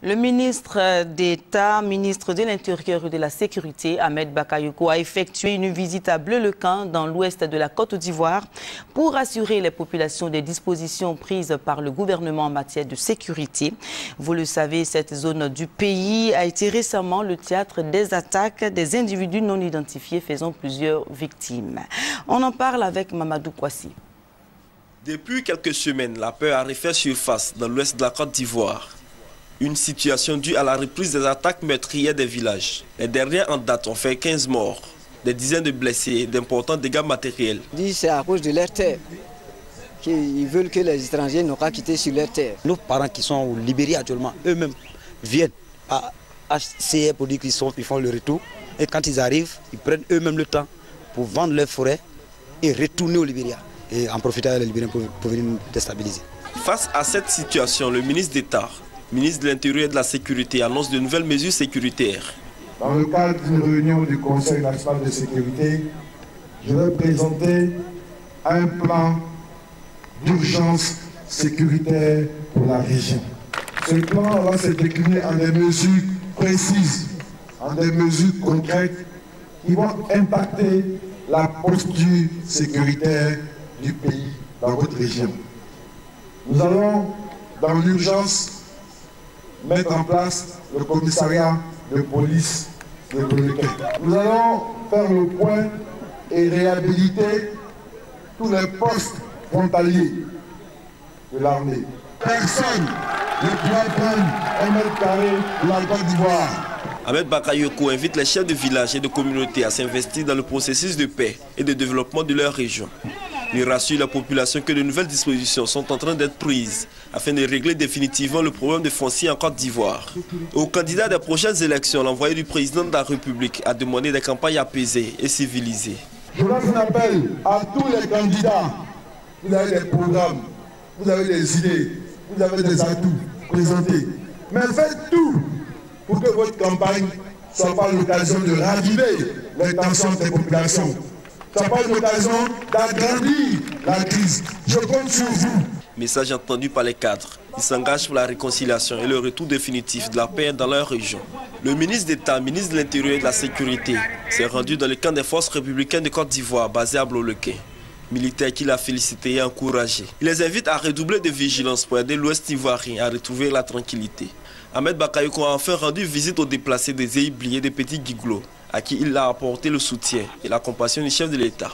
Le ministre d'État, ministre de l'Intérieur et de la Sécurité, Ahmed Bakayoko, a effectué une visite à Bleu-le-Camp dans l'ouest de la Côte d'Ivoire pour assurer les populations des dispositions prises par le gouvernement en matière de sécurité. Vous le savez, cette zone du pays a été récemment le théâtre des attaques des individus non identifiés faisant plusieurs victimes. On en parle avec Mamadou Kouassi. Depuis quelques semaines, la peur a refait surface dans l'ouest de la Côte d'Ivoire. Une situation due à la reprise des attaques meurtrières des villages. Les dernières en date ont fait 15 morts, des dizaines de blessés et d'importants dégâts matériels. C'est à cause de leur terre qu'ils veulent que les étrangers n'ont qu'à quitter sur leur terre. Nos parents qui sont au Libéria actuellement, eux-mêmes viennent à HCR pour dire qu'ils font le retour. Et quand ils arrivent, ils prennent eux-mêmes le temps pour vendre leurs forêts et retourner au Libéria. Et en profiter à les Libériens pour venir nous déstabiliser. Face à cette situation, le ministre d'État, ministre de l'Intérieur et de la Sécurité, annonce de nouvelles mesures sécuritaires. Dans le cadre d'une réunion du Conseil national de sécurité, je vais présenter un plan d'urgence sécuritaire pour la région. Ce plan va se décliner en des mesures précises, en des mesures concrètes qui vont impacter la posture sécuritaire du pays dans votre région. Nous allons, dans l'urgence, mettre en place le commissariat de police de Bleu-le-Camp. Nous allons faire le point et réhabiliter tous les postes frontaliers de l'armée. Personne ne pourra prendre 1 mètre carré de la Côte d'Ivoire. Ahmed Bakayoko invite les chefs de village et de communautés à s'investir dans le processus de paix et de développement de leur région. Il rassure la population que de nouvelles dispositions sont en train d'être prises afin de régler définitivement le problème de foncier en Côte d'Ivoire. Au candidat des prochaines élections, l'envoyé du président de la République a demandé des campagnes apaisées et civilisées. Je lance un appel à tous les candidats. Vous avez des programmes, vous avez des idées, vous avez des atouts présentés. Mais faites tout pour que votre campagne ne soit pas l'occasion de raviver les tensions des populations. Ce n'est pas l'occasion d'agrandir la crise. Je compte sur vous. Message entendu par les cadres. Ils s'engagent pour la réconciliation et le retour définitif de la paix dans leur région. Le ministre d'État, ministre de l'Intérieur et de la Sécurité, s'est rendu dans le camp des forces républicaines de Côte d'Ivoire, basé à Bleu-le-Camp. Militaires qu'il a félicités et encouragés. Il les invite à redoubler de vigilance pour aider l'Ouest ivoirien à retrouver la tranquillité. Ahmed Bakayoko a enfin rendu visite aux déplacés des Zéibli et des Petits Guiglo, à qui il a apporté le soutien et la compassion du chef de l'État.